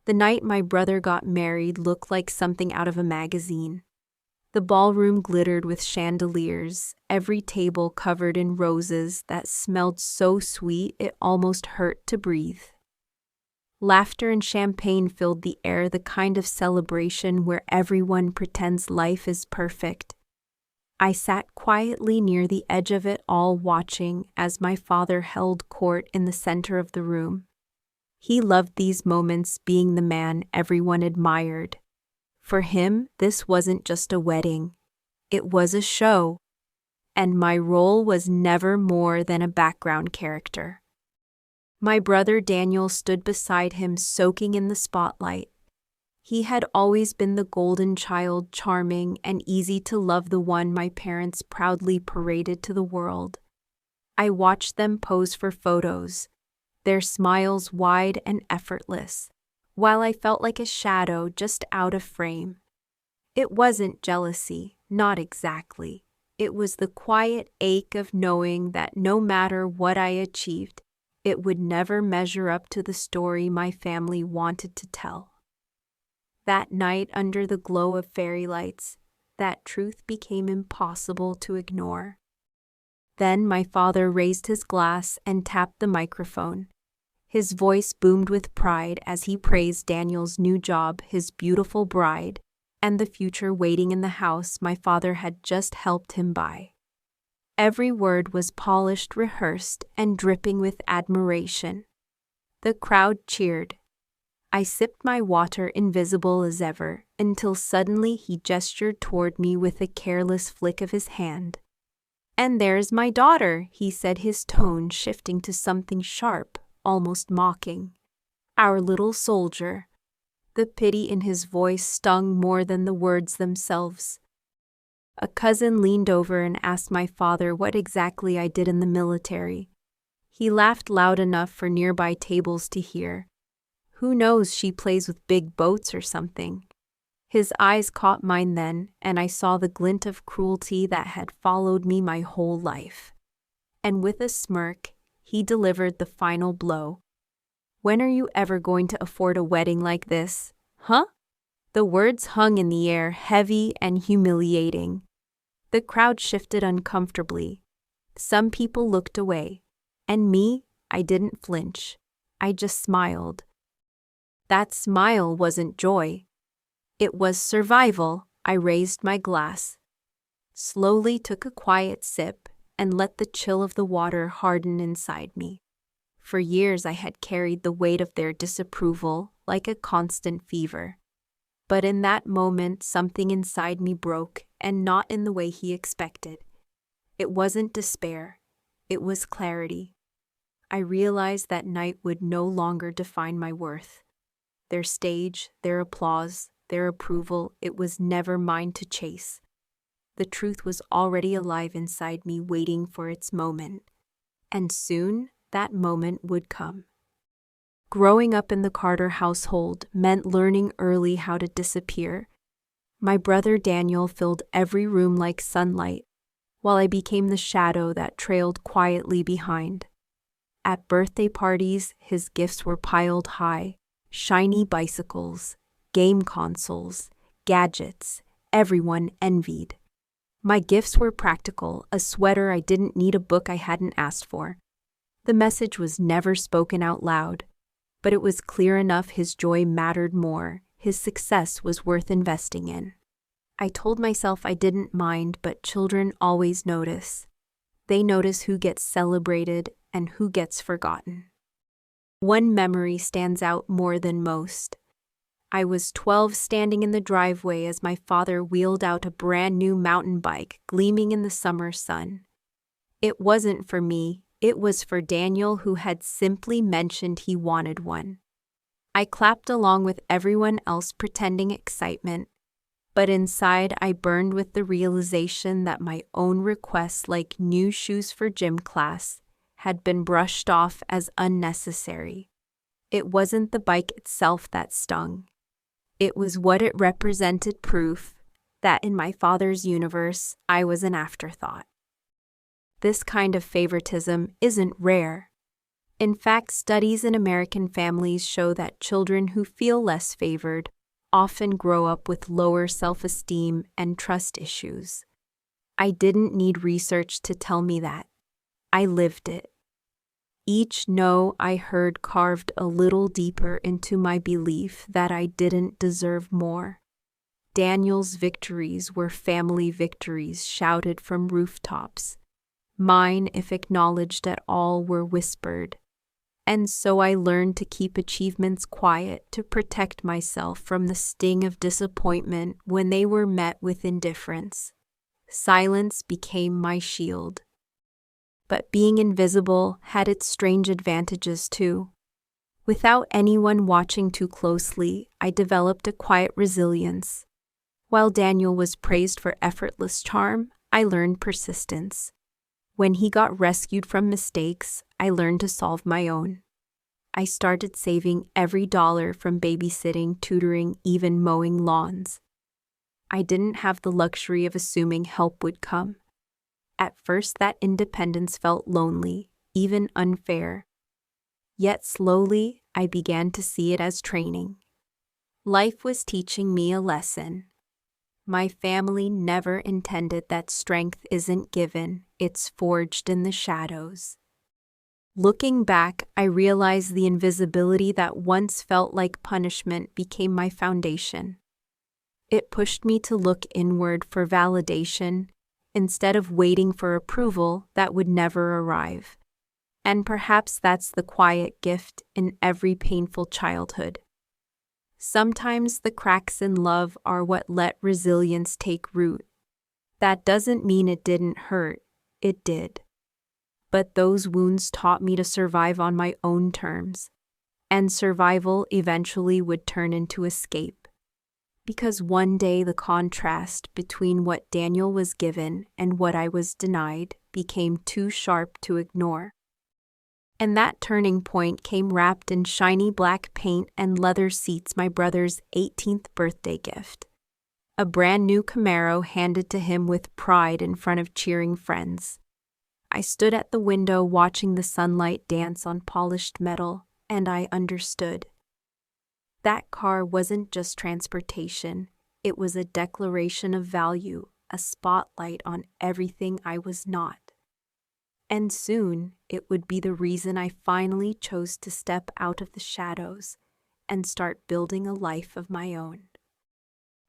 The night my brother got married looked like something out of a magazine. The ballroom glittered with chandeliers, every table covered in roses that smelled so sweet it almost hurt to breathe. Laughter and champagne filled the air, the kind of celebration where everyone pretends life is perfect. I sat quietly near the edge of it all, watching as my father held court in the center of the room. He loved these moments, being the man everyone admired. For him, this wasn't just a wedding. It was a show, and my role was never more than a background character. My brother Daniel stood beside him, soaking in the spotlight. He had always been the golden child, charming and easy to love, the one my parents proudly paraded to the world. I watched them pose for photos, their smiles wide and effortless, while I felt like a shadow just out of frame. It wasn't jealousy, not exactly. It was the quiet ache of knowing that no matter what I achieved, it would never measure up to the story my family wanted to tell. That night, under the glow of fairy lights, that truth became impossible to ignore. Then my father raised his glass and tapped the microphone. His voice boomed with pride as he praised Daniel's new job, his beautiful bride, and the future waiting in the house my father had just helped him buy. Every word was polished, rehearsed, and dripping with admiration. The crowd cheered. I sipped my water, invisible as ever, until suddenly he gestured toward me with a careless flick of his hand. "And there's my daughter," he said, his tone shifting to something sharp, almost mocking. "Our little soldier." The pity in his voice stung more than the words themselves. A cousin leaned over and asked my father what exactly I did in the military. He laughed loud enough for nearby tables to hear. "Who knows, she plays with big boats or something." His eyes caught mine then, and I saw the glint of cruelty that had followed me my whole life. And with a smirk, he delivered the final blow. "When are you ever going to afford a wedding like this, huh?" The words hung in the air, heavy and humiliating. The crowd shifted uncomfortably. Some people looked away. And me, I didn't flinch. I just smiled. That smile wasn't joy. It was survival. I raised my glass, slowly took a quiet sip, and let the chill of the water harden inside me. For years I had carried the weight of their disapproval like a constant fever. But in that moment, something inside me broke, and not in the way he expected. It wasn't despair. It was clarity. I realized that night would no longer define my worth. Their stage, their applause, their approval, it was never mine to chase. The truth was already alive inside me, waiting for its moment. And soon, that moment would come. Growing up in the Carter household meant learning early how to disappear. My brother Daniel filled every room like sunlight, while I became the shadow that trailed quietly behind. At birthday parties, his gifts were piled high: shiny bicycles, game consoles, gadgets. Everyone envied. My gifts were practical: a sweater I didn't need, a book I hadn't asked for. The message was never spoken out loud, but it was clear enough his joy mattered more, his success was worth investing in. I told myself I didn't mind, but children always notice. They notice who gets celebrated and who gets forgotten. One memory stands out more than most. I was 12, standing in the driveway as my father wheeled out a brand new mountain bike gleaming in the summer sun. It wasn't for me. It was for Daniel, who had simply mentioned he wanted one. I clapped along with everyone else, pretending excitement, but inside I burned with the realization that my own requests, like new shoes for gym class, had been brushed off as unnecessary. It wasn't the bike itself that stung. It was what it represented: proof that in my father's universe, I was an afterthought. This kind of favoritism isn't rare. In fact, studies in American families show that children who feel less favored often grow up with lower self-esteem and trust issues. I didn't need research to tell me that. I lived it. Each no I heard carved a little deeper into my belief that I didn't deserve more. Daniel's victories were family victories shouted from rooftops. Mine, if acknowledged at all, were whispered. And so I learned to keep achievements quiet to protect myself from the sting of disappointment when they were met with indifference. Silence became my shield. But being invisible had its strange advantages too. Without anyone watching too closely, I developed a quiet resilience. While Daniel was praised for effortless charm, I learned persistence. When he got rescued from mistakes, I learned to solve my own. I started saving every dollar from babysitting, tutoring, even mowing lawns. I didn't have the luxury of assuming help would come. At first, that independence felt lonely, even unfair. Yet slowly, I began to see it as training. Life was teaching me a lesson. My family never intended that strength isn't given, it's forged in the shadows. Looking back, I realized the invisibility that once felt like punishment became my foundation. It pushed me to look inward for validation instead of waiting for approval that would never arrive. And perhaps that's the quiet gift in every painful childhood. Sometimes the cracks in love are what let resilience take root. That doesn't mean it didn't hurt, it did. But those wounds taught me to survive on my own terms, and survival eventually would turn into escape. Because one day the contrast between what Daniel was given and what I was denied became too sharp to ignore. And that turning point came wrapped in shiny black paint and leather seats, my brother's 18th birthday gift. A brand new Camaro handed to him with pride in front of cheering friends. I stood at the window watching the sunlight dance on polished metal, and I understood. That car wasn't just transportation, it was a declaration of value, a spotlight on everything I was not. And soon, it would be the reason I finally chose to step out of the shadows and start building a life of my own.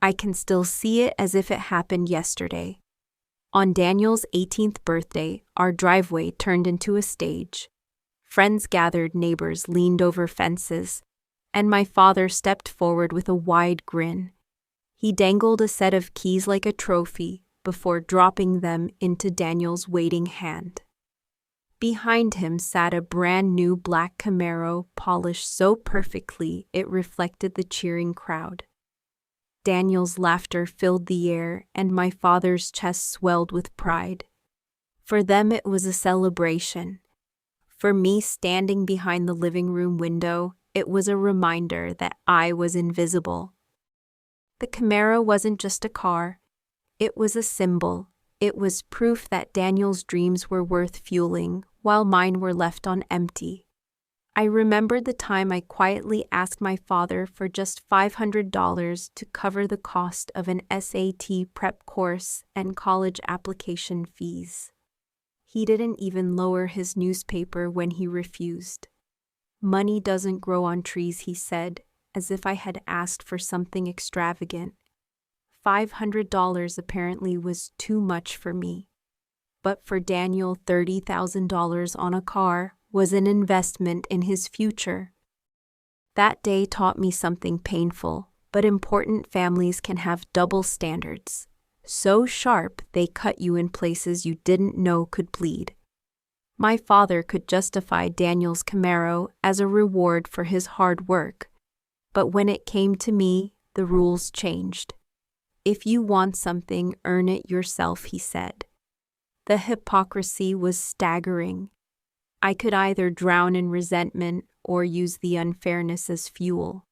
I can still see it as if it happened yesterday. On Daniel's 18th birthday, our driveway turned into a stage. Friends gathered, neighbors leaned over fences, and my father stepped forward with a wide grin. He dangled a set of keys like a trophy before dropping them into Daniel's waiting hand. Behind him sat a brand new black Camaro, polished so perfectly it reflected the cheering crowd. Daniel's laughter filled the air, and my father's chest swelled with pride. For them it was a celebration. For me, standing behind the living room window, it was a reminder that I was invisible. The Camaro wasn't just a car. It was a symbol. It was proof that Daniel's dreams were worth fueling, while mine were left on empty. I remembered the time I quietly asked my father for just $500 to cover the cost of an SAT prep course and college application fees. He didn't even lower his newspaper when he refused. "Money doesn't grow on trees," he said, as if I had asked for something extravagant. $500 apparently was too much for me. But for Daniel, $30,000 on a car was an investment in his future. That day taught me something painful, but important. Families can have double standards. So sharp they cut you in places you didn't know could bleed. My father could justify Daniel's Camaro as a reward for his hard work. But when it came to me, the rules changed. "If you want something, earn it yourself," he said. The hypocrisy was staggering. I could either drown in resentment or use the unfairness as fuel.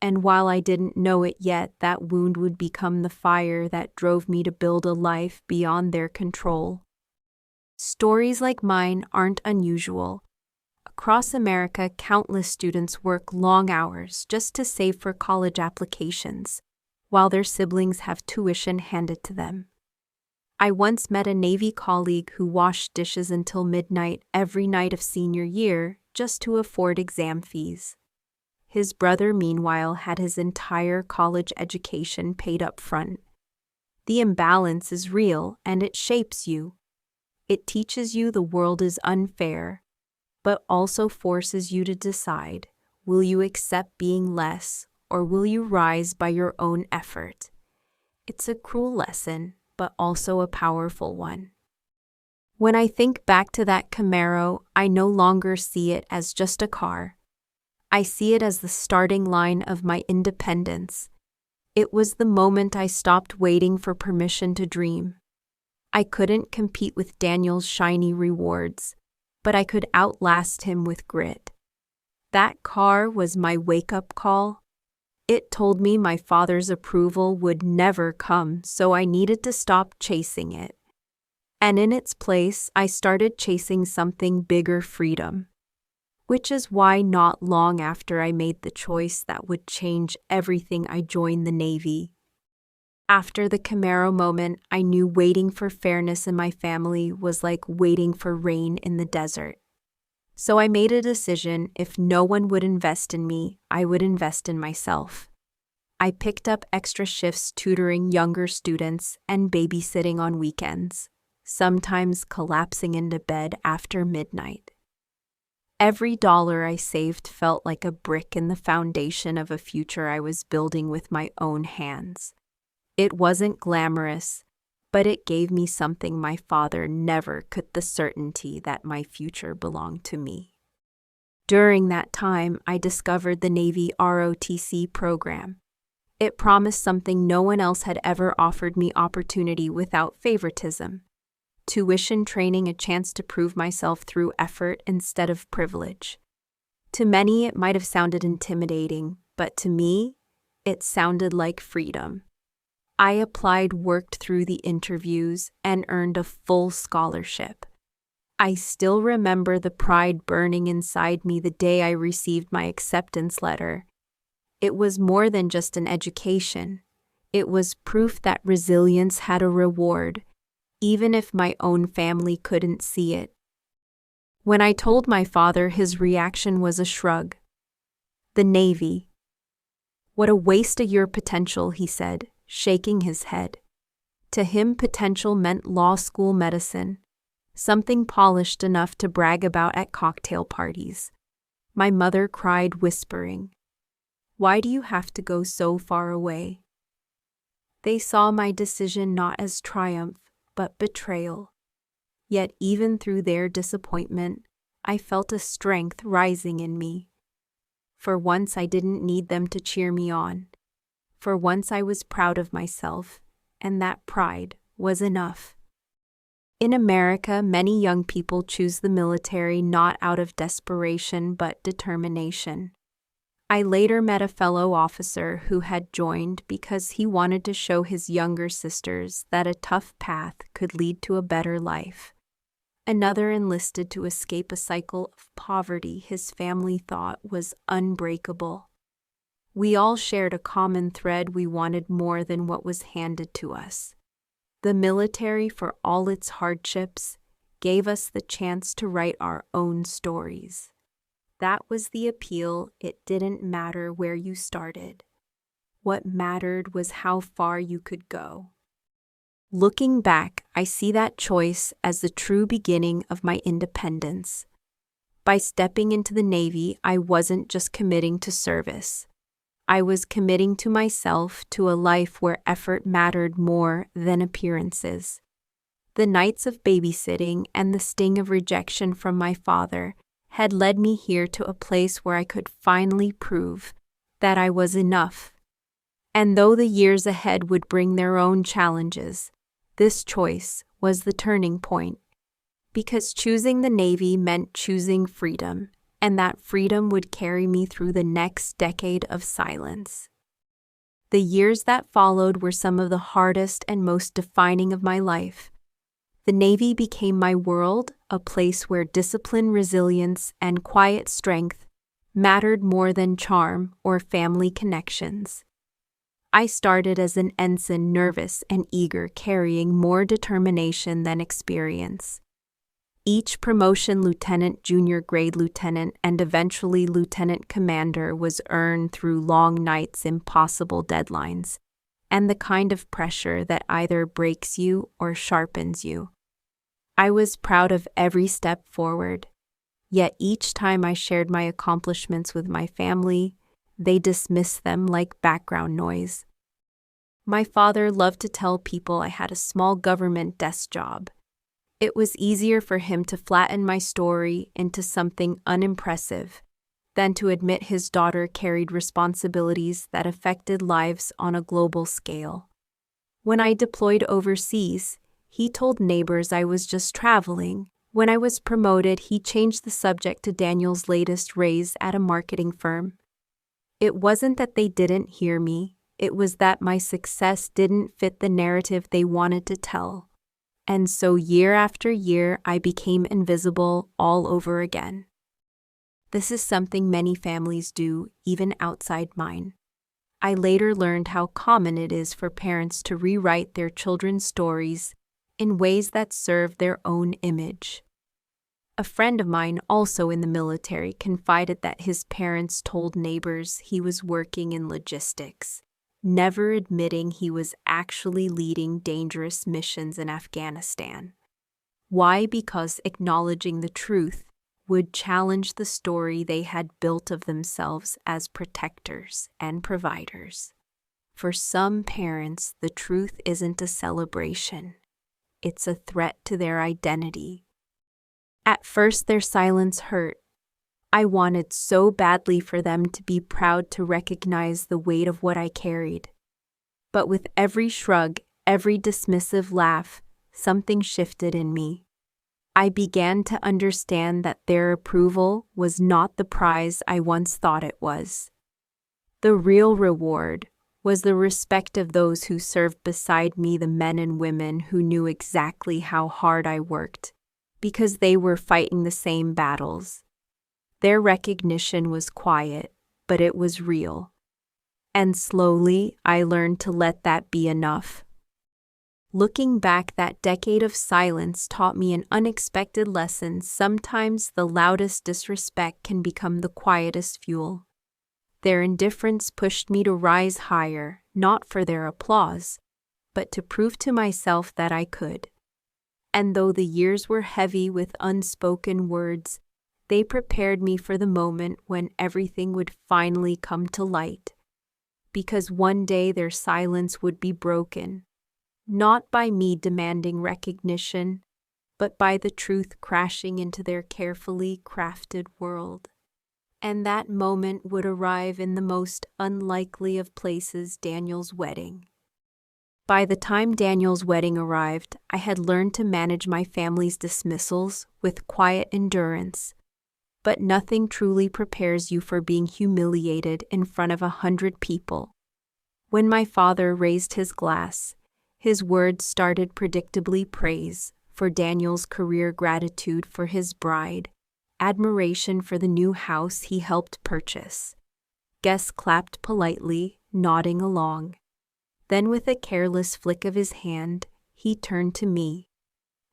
And while I didn't know it yet, that wound would become the fire that drove me to build a life beyond their control. Stories like mine aren't unusual. A across America, countless students work long hours just to save for college applications, while their siblings have tuition handed to them. I once met a Navy colleague who washed dishes until midnight every night of senior year just to afford exam fees. His brother, meanwhile, had his entire college education paid up front. The imbalance is real, and it shapes you. It teaches you the world is unfair, but also forces you to decide, will you accept being less, or will you rise by your own effort? It's a cruel lesson, but also a powerful one. When I think back to that Camaro, I no longer see it as just a car. I see it as the starting line of my independence. It was the moment I stopped waiting for permission to dream. I couldn't compete with Daniel's shiny rewards, but I could outlast him with grit. That car was my wake-up call. It told me my father's approval would never come, so I needed to stop chasing it. And in its place, I started chasing something bigger: freedom. Which is why not long after I made the choice that would change everything, I joined the Navy. After the Camaro moment, I knew waiting for fairness in my family was like waiting for rain in the desert. So I made a decision: if no one would invest in me, I would invest in myself. I picked up extra shifts tutoring younger students and babysitting on weekends, sometimes collapsing into bed after midnight. Every dollar I saved felt like a brick in the foundation of a future I was building with my own hands. It wasn't glamorous, but it gave me something my father never could: the certainty that my future belonged to me. During that time, I discovered the Navy ROTC program. It promised something no one else had ever offered me: opportunity without favoritism. Tuition training, a chance to prove myself through effort instead of privilege. To many, it might have sounded intimidating, but to me, it sounded like freedom. I applied, worked through the interviews, and earned a full scholarship. I still remember the pride burning inside me the day I received my acceptance letter. It was more than just an education. It was proof that resilience had a reward, even if my own family couldn't see it. When I told my father, his reaction was a shrug. The Navy. What a waste of your potential, he said, shaking his head. To him, potential meant law school, medicine, something polished enough to brag about at cocktail parties. My mother cried, whispering, "Why do you have to go so far away?" They saw my decision not as triumph, but betrayal. Yet even through their disappointment, I felt a strength rising in me. For once, I didn't need them to cheer me on. For once, I was proud of myself, and that pride was enough. In America, many young people choose the military not out of desperation but determination. I later met a fellow officer who had joined because he wanted to show his younger sisters that a tough path could lead to a better life. Another enlisted to escape a cycle of poverty his family thought was unbreakable. We all shared a common thread: we wanted more than what was handed to us. The military, for all its hardships, gave us the chance to write our own stories. That was the appeal. It didn't matter where you started. What mattered was how far you could go. Looking back, I see that choice as the true beginning of my independence. By stepping into the Navy, I wasn't just committing to service. I was committing to myself, to a life where effort mattered more than appearances. The nights of babysitting and the sting of rejection from my father had led me here to a place where I could finally prove that I was enough. And though the years ahead would bring their own challenges, this choice was the turning point. Because choosing the Navy meant choosing freedom, and that freedom would carry me through the next decade of silence. The years that followed were some of the hardest and most defining of my life. The Navy became my world, a place where discipline, resilience, and quiet strength mattered more than charm or family connections. I started as an ensign, nervous and eager, carrying more determination than experience. Each promotion, lieutenant, junior grade lieutenant, and eventually lieutenant commander, was earned through long nights, impossible deadlines, and the kind of pressure that either breaks you or sharpens you. I was proud of every step forward, yet each time I shared my accomplishments with my family, they dismissed them like background noise. My father loved to tell people I had a small government desk job. It was easier for him to flatten my story into something unimpressive than to admit his daughter carried responsibilities that affected lives on a global scale. When I deployed overseas, he told neighbors I was just traveling. When I was promoted, he changed the subject to Daniel's latest raise at a marketing firm. It wasn't that they didn't hear me, it was that my success didn't fit the narrative they wanted to tell. And so year after year, I became invisible all over again. This is something many families do, even outside mine. I later learned how common it is for parents to rewrite their children's stories in ways that serve their own image. A friend of mine, also in the military, confided that his parents told neighbors he was working in logistics, never admitting he was actually leading dangerous missions in Afghanistan. Why? Because acknowledging the truth would challenge the story they had built of themselves as protectors and providers. For some parents, the truth isn't a celebration. It's a threat to their identity. At first, their silence hurt. I wanted so badly for them to be proud to recognize the weight of what I carried. But with every shrug, every dismissive laugh, something shifted in me. I began to understand that their approval was not the prize I once thought it was. The real reward was the respect of those who served beside me, the men and women who knew exactly how hard I worked, because they were fighting the same battles. Their recognition was quiet, but it was real. And slowly, I learned to let that be enough. Looking back, that decade of silence taught me an unexpected lesson. Sometimes the loudest disrespect can become the quietest fuel. Their indifference pushed me to rise higher, not for their applause, but to prove to myself that I could. And though the years were heavy with unspoken words, they prepared me for the moment when everything would finally come to light. Because one day their silence would be broken, not by me demanding recognition, but by the truth crashing into their carefully crafted world. And that moment would arrive in the most unlikely of places, Daniel's wedding. By the time Daniel's wedding arrived, I had learned to manage my family's dismissals with quiet endurance. But nothing truly prepares you for being humiliated in front of 100 people. When my father raised his glass, his words started predictably: praise for Daniel's career, gratitude for his bride, admiration for the new house he helped purchase. Guests clapped politely, nodding along. Then with a careless flick of his hand, he turned to me.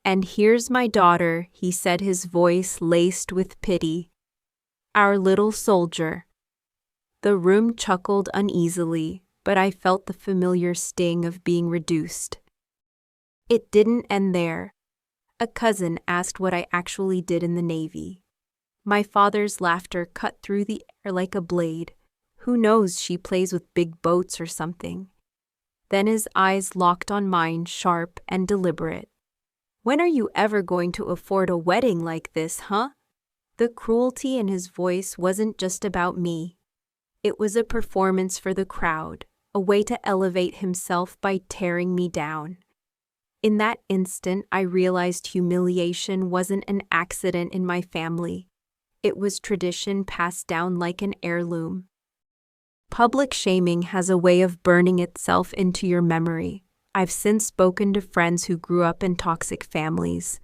"And here's my daughter," he said, his voice laced with pity. "Our little soldier." The room chuckled uneasily, but I felt the familiar sting of being reduced. It didn't end there. A cousin asked what I actually did in the Navy. My father's laughter cut through the air like a blade. "Who knows, she plays with big boats or something." Then his eyes locked on mine, sharp and deliberate. "When are you ever going to afford a wedding like this, huh?" The cruelty in his voice wasn't just about me. It was a performance for the crowd, a way to elevate himself by tearing me down. In that instant, I realized humiliation wasn't an accident in my family. It was tradition passed down like an heirloom. Public shaming has a way of burning itself into your memory, I've since spoken to friends who grew up in toxic families,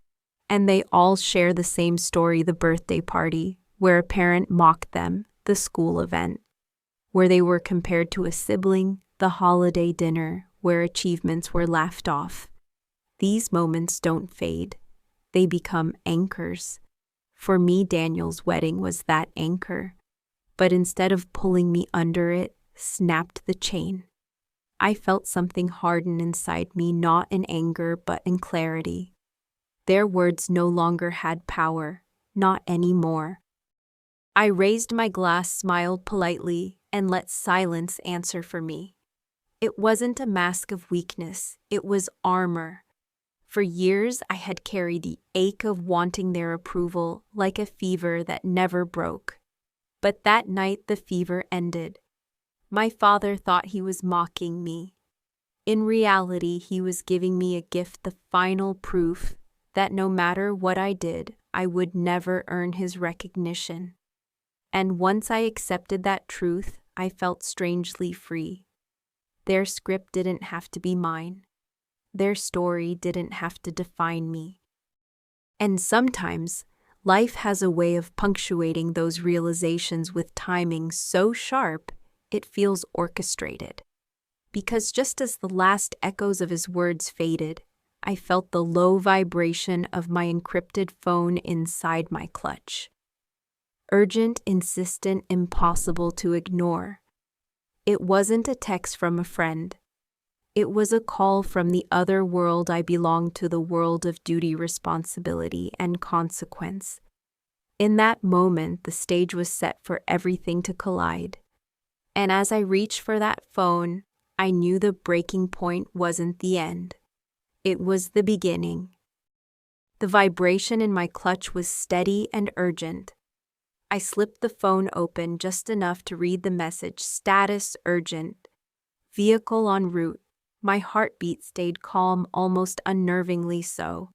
and they all share the same story: the birthday party, where a parent mocked them, the school event, where they were compared to a sibling, the holiday dinner, where achievements were laughed off. These moments don't fade. They become anchors. For me, Daniel's wedding was that anchor, but instead of pulling me under, it snapped the chain. I felt something harden inside me, not in anger, but in clarity. Their words no longer had power, not anymore. I raised my glass, smiled politely, and let silence answer for me. It wasn't a mask of weakness, it was armor. For years, I had carried the ache of wanting their approval like a fever that never broke. But that night, the fever ended. My father thought he was mocking me. In reality, he was giving me a gift, the final proof that no matter what I did, I would never earn his recognition. And once I accepted that truth, I felt strangely free. Their script didn't have to be mine. Their story didn't have to define me. And sometimes, life has a way of punctuating those realizations with timing so sharp, it feels orchestrated. Because just as the last echoes of his words faded, I felt the low vibration of my encrypted phone inside my clutch. Urgent, insistent, impossible to ignore. It wasn't a text from a friend. It was a call from the other world. I belonged to the world of duty, responsibility, and consequence. In that moment, the stage was set for everything to collide. And as I reached for that phone, I knew the breaking point wasn't the end. It was the beginning. The vibration in my clutch was steady and urgent. I slipped the phone open just enough to read the message: status urgent, vehicle en route. My heartbeat stayed calm, almost unnervingly so.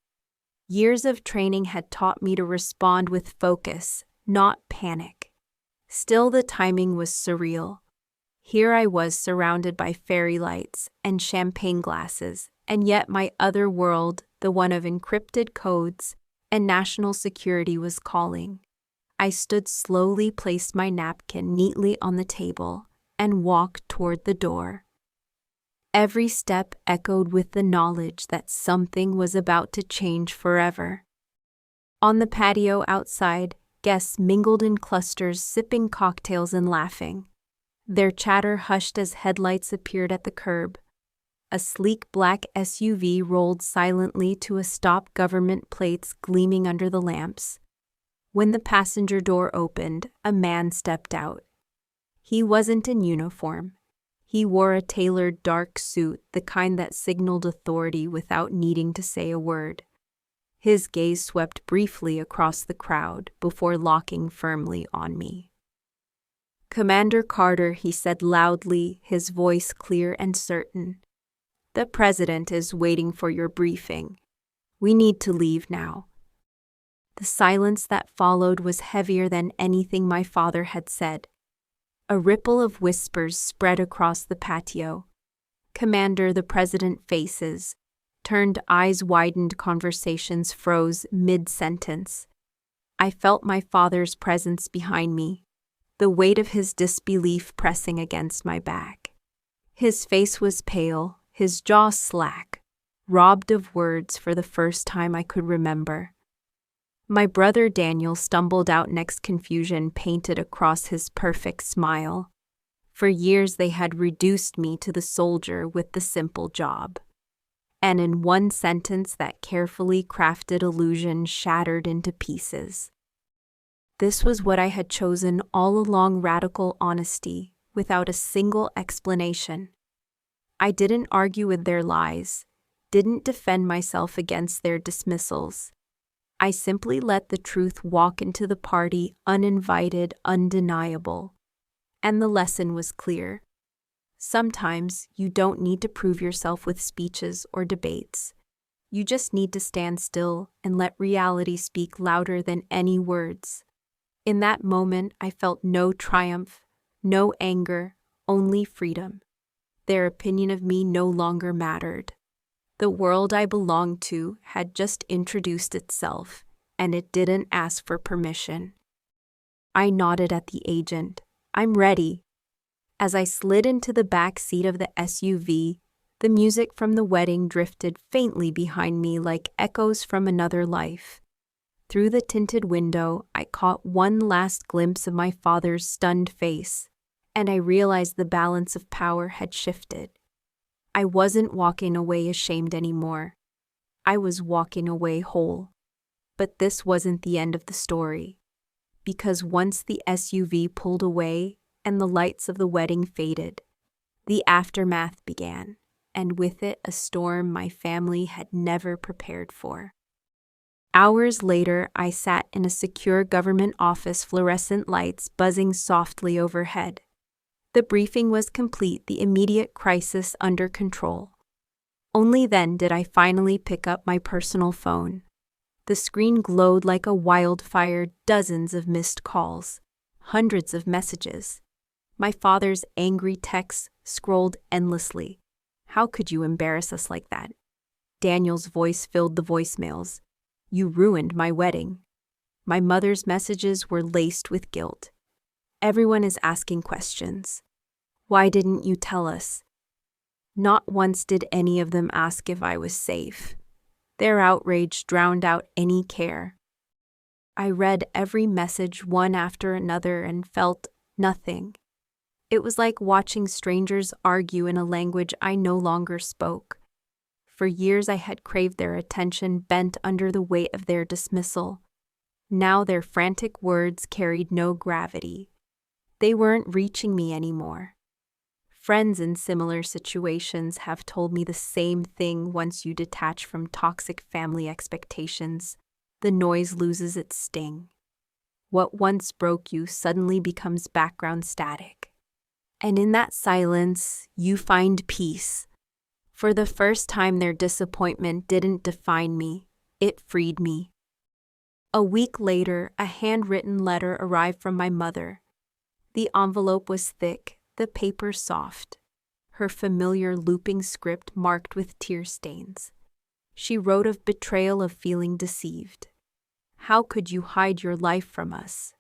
Years of training had taught me to respond with focus, not panic. Still, the timing was surreal. Here I was, surrounded by fairy lights and champagne glasses, and yet my other world, the one of encrypted codes and national security, was calling. I stood slowly, placed my napkin neatly on the table, and walked toward the door. Every step echoed with the knowledge that something was about to change forever. On the patio outside, guests mingled in clusters, sipping cocktails and laughing. Their chatter hushed as headlights appeared at the curb. A sleek black SUV rolled silently to a stop, government plates gleaming under the lamps. When the passenger door opened, a man stepped out. He wasn't in uniform. He wore a tailored dark suit, the kind that signaled authority without needing to say a word. His gaze swept briefly across the crowd before locking firmly on me. "Commander Carter," he said loudly, his voice clear and certain. "The president is waiting for your briefing. We need to leave now." The silence that followed was heavier than anything my father had said. A ripple of whispers spread across the patio. "Commander," the president faces, turned, eyes widened, conversations froze mid-sentence. I felt my father's presence behind me, the weight of his disbelief pressing against my back. His face was pale, his jaw slack, robbed of words for the first time I could remember. My brother Daniel stumbled out next, confusion painted across his perfect smile. For years they had reduced me to the soldier with the simple job. And in one sentence, that carefully crafted illusion shattered into pieces. This was what I had chosen all along: radical honesty, without a single explanation. I didn't argue with their lies, didn't defend myself against their dismissals. I simply let the truth walk into the party, uninvited, undeniable. And the lesson was clear. Sometimes you don't need to prove yourself with speeches or debates. You just need to stand still and let reality speak louder than any words. In that moment, I felt no triumph, no anger, only freedom. Their opinion of me no longer mattered. The world I belonged to had just introduced itself, and it didn't ask for permission. I nodded at the agent. I'm ready. As I slid into the back seat of the SUV, the music from the wedding drifted faintly behind me like echoes from another life. Through the tinted window, I caught one last glimpse of my father's stunned face, and I realized the balance of power had shifted. I wasn't walking away ashamed anymore. I was walking away whole. But this wasn't the end of the story. Because once the SUV pulled away and the lights of the wedding faded, the aftermath began, and with it a storm my family had never prepared for. Hours later, I sat in a secure government office, fluorescent lights buzzing softly overhead. The briefing was complete, the immediate crisis under control. Only then did I finally pick up my personal phone. The screen glowed like a wildfire, dozens of missed calls, hundreds of messages. My father's angry texts scrolled endlessly. How could you embarrass us like that? Daniel's voice filled the voicemails. You ruined my wedding. My mother's messages were laced with guilt. Everyone is asking questions. Why didn't you tell us? Not once did any of them ask if I was safe. Their outrage drowned out any care. I read every message one after another and felt nothing. It was like watching strangers argue in a language I no longer spoke. For years I had craved their attention, bent under the weight of their dismissal. Now their frantic words carried no gravity. They weren't reaching me anymore. Friends in similar situations have told me the same thing. Once you detach from toxic family expectations, the noise loses its sting. What once broke you suddenly becomes background static. And in that silence, you find peace. For the first time, their disappointment didn't define me, it freed me. A week later, a handwritten letter arrived from my mother. The envelope was thick, the paper soft, her familiar looping script marked with tear stains. She wrote of betrayal, of feeling deceived. How could you hide your life from us?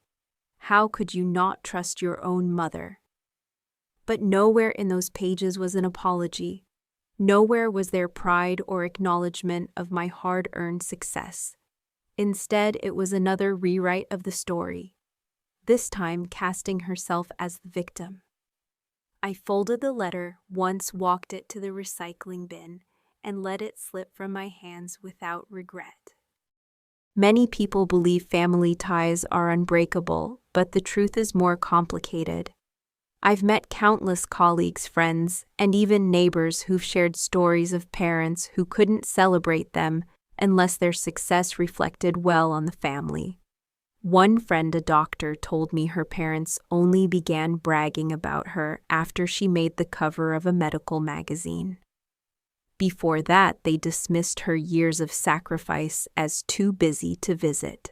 How could you not trust your own mother? But nowhere in those pages was an apology. Nowhere was there pride or acknowledgement of my hard-earned success. Instead, it was another rewrite of the story, this time casting herself as the victim. I folded the letter, once walked it to the recycling bin, and let it slip from my hands without regret. Many people believe family ties are unbreakable, but the truth is more complicated. I've met countless colleagues, friends, and even neighbors who've shared stories of parents who couldn't celebrate them unless their success reflected well on the family. One friend, a doctor, told me her parents only began bragging about her after she made the cover of a medical magazine. Before that, they dismissed her years of sacrifice as too busy to visit.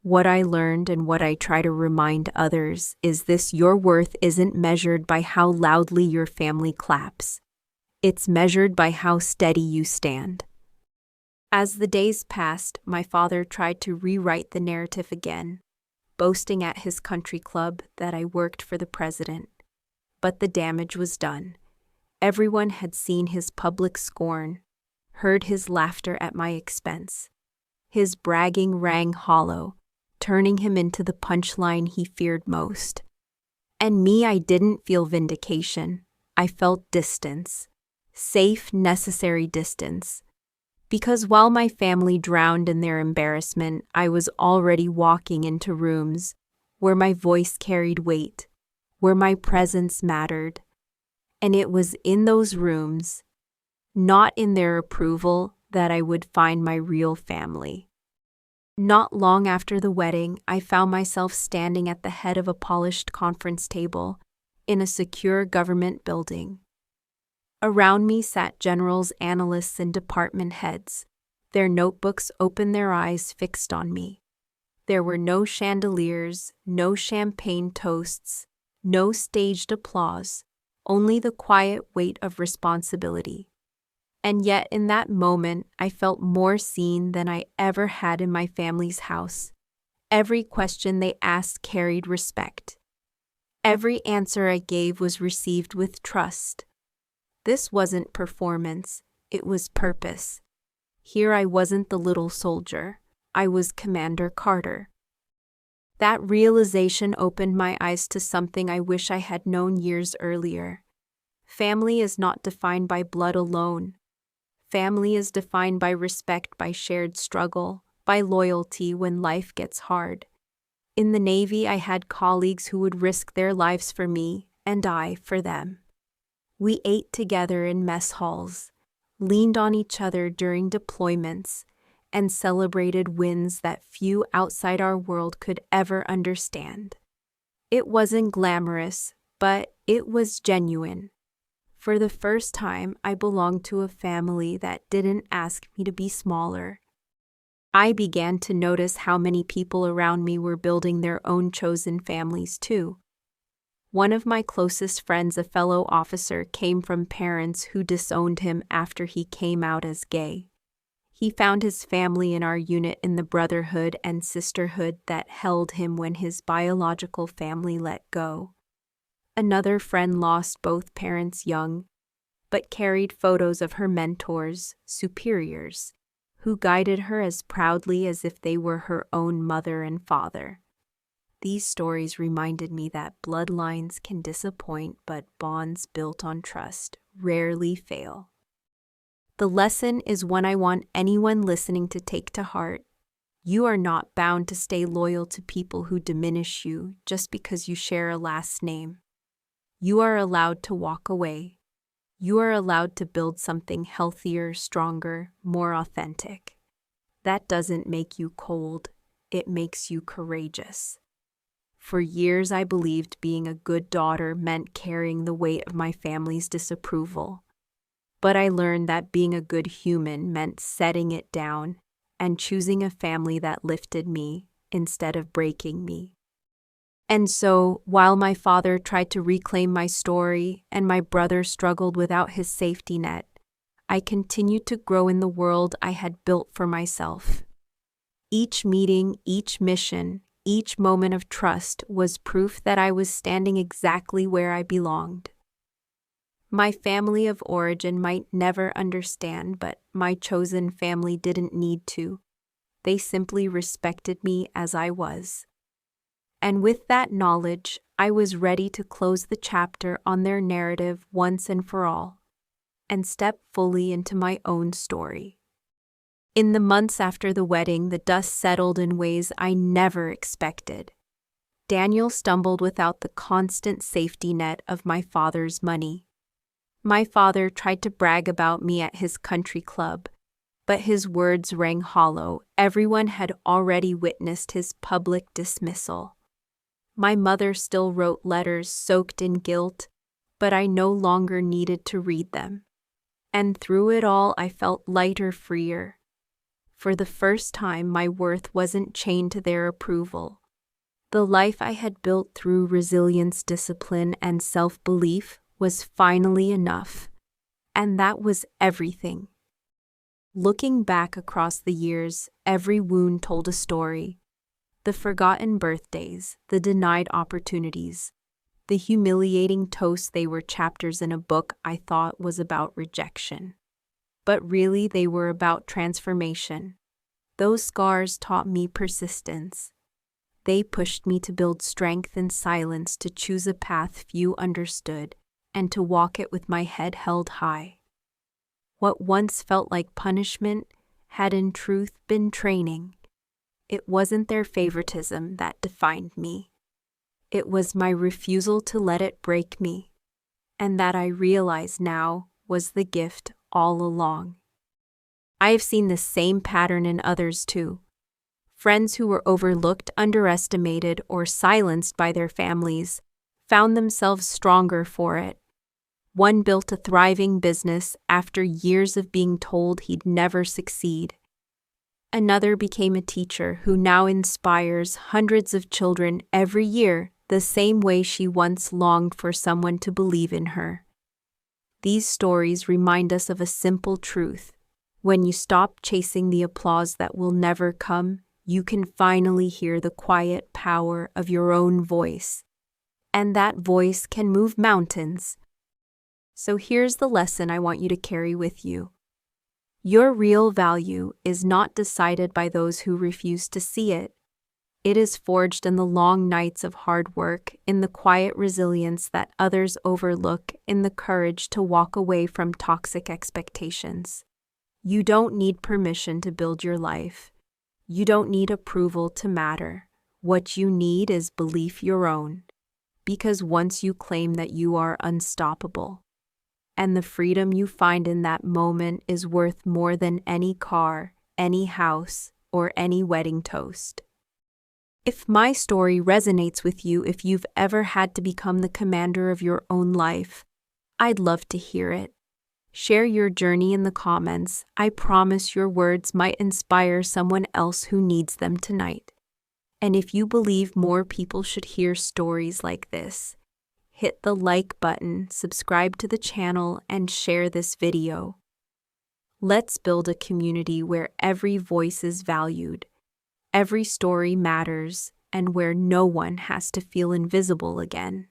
What I learned and what I try to remind others is this: your worth isn't measured by how loudly your family claps. It's measured by how steady you stand. As the days passed, my father tried to rewrite the narrative again, boasting at his country club that I worked for the president. But the damage was done. Everyone had seen his public scorn, heard his laughter at my expense. His bragging rang hollow, turning him into the punchline he feared most. And me, I didn't feel vindication. I felt distance. Safe, necessary distance. Because while my family drowned in their embarrassment, I was already walking into rooms where my voice carried weight, where my presence mattered. And it was in those rooms, not in their approval, that I would find my real family. Not long after the wedding, I found myself standing at the head of a polished conference table in a secure government building. Around me sat generals, analysts, and department heads, their notebooks open, their eyes fixed on me. There were no chandeliers, no champagne toasts, no staged applause, only the quiet weight of responsibility. And yet in that moment, I felt more seen than I ever had in my family's house. Every question they asked carried respect. Every answer I gave was received with trust. This wasn't performance, it was purpose. Here I wasn't the little soldier, I was Commander Carter. That realization opened my eyes to something I wish I had known years earlier. Family is not defined by blood alone. Family is defined by respect, by shared struggle, by loyalty when life gets hard. In the Navy, I had colleagues who would risk their lives for me, and I for them. We ate together in mess halls, leaned on each other during deployments, and celebrated wins that few outside our world could ever understand. It wasn't glamorous, but it was genuine. For the first time, I belonged to a family that didn't ask me to be smaller. I began to notice how many people around me were building their own chosen families too. One of my closest friends, a fellow officer, came from parents who disowned him after he came out as gay. He found his family in our unit in the brotherhood and sisterhood that held him when his biological family let go. Another friend lost both parents young, but carried photos of her mentors, superiors, who guided her as proudly as if they were her own mother and father. These stories reminded me that bloodlines can disappoint, but bonds built on trust rarely fail. The lesson is one I want anyone listening to take to heart. You are not bound to stay loyal to people who diminish you just because you share a last name. You are allowed to walk away. You are allowed to build something healthier, stronger, more authentic. That doesn't make you cold, it makes you courageous. For years, I believed being a good daughter meant carrying the weight of my family's disapproval. But I learned that being a good human meant setting it down and choosing a family that lifted me instead of breaking me. And so, while my father tried to reclaim my story and my brother struggled without his safety net, I continued to grow in the world I had built for myself. Each meeting, each mission, each moment of trust was proof that I was standing exactly where I belonged. My family of origin might never understand, but my chosen family didn't need to. They simply respected me as I was. And with that knowledge, I was ready to close the chapter on their narrative once and for all, and step fully into my own story. In the months after the wedding, the dust settled in ways I never expected. Daniel stumbled without the constant safety net of my father's money. My father tried to brag about me at his country club, but his words rang hollow. Everyone had already witnessed his public dismissal. My mother still wrote letters soaked in guilt, but I no longer needed to read them. And through it all, I felt lighter, freer. For the first time, my worth wasn't chained to their approval. The life I had built through resilience, discipline, and self-belief was finally enough, and that was everything. Looking back across the years, every wound told a story. The forgotten birthdays, the denied opportunities, the humiliating toasts, they were chapters in a book I thought was about rejection. But really, they were about transformation. Those scars taught me persistence. They pushed me to build strength in silence, to choose a path few understood, and to walk it with my head held high. What once felt like punishment had in truth been training. It wasn't their favoritism that defined me. It was my refusal to let it break me, and that I realize now was the gift all along. I have seen the same pattern in others too. Friends who were overlooked, underestimated, or silenced by their families found themselves stronger for it. One built a thriving business after years of being told he'd never succeed. Another became a teacher who now inspires hundreds of children every year the same way she once longed for someone to believe in her. These stories remind us of a simple truth. When you stop chasing the applause that will never come, you can finally hear the quiet power of your own voice. And that voice can move mountains. So here's the lesson I want you to carry with you. Your real value is not decided by those who refuse to see it. It is forged in the long nights of hard work, in the quiet resilience that others overlook, in the courage to walk away from toxic expectations. You don't need permission to build your life. You don't need approval to matter. What you need is belief your own. Because once you claim that you are unstoppable, and the freedom you find in that moment is worth more than any car, any house, or any wedding toast. If my story resonates with you, if you've ever had to become the commander of your own life, I'd love to hear it. Share your journey in the comments. I promise your words might inspire someone else who needs them tonight. And if you believe more people should hear stories like this, hit the like button, subscribe to the channel, and share this video. Let's build a community where every voice is valued, every story matters, and where no one has to feel invisible again.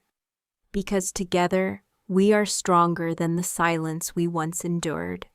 Because together, we are stronger than the silence we once endured.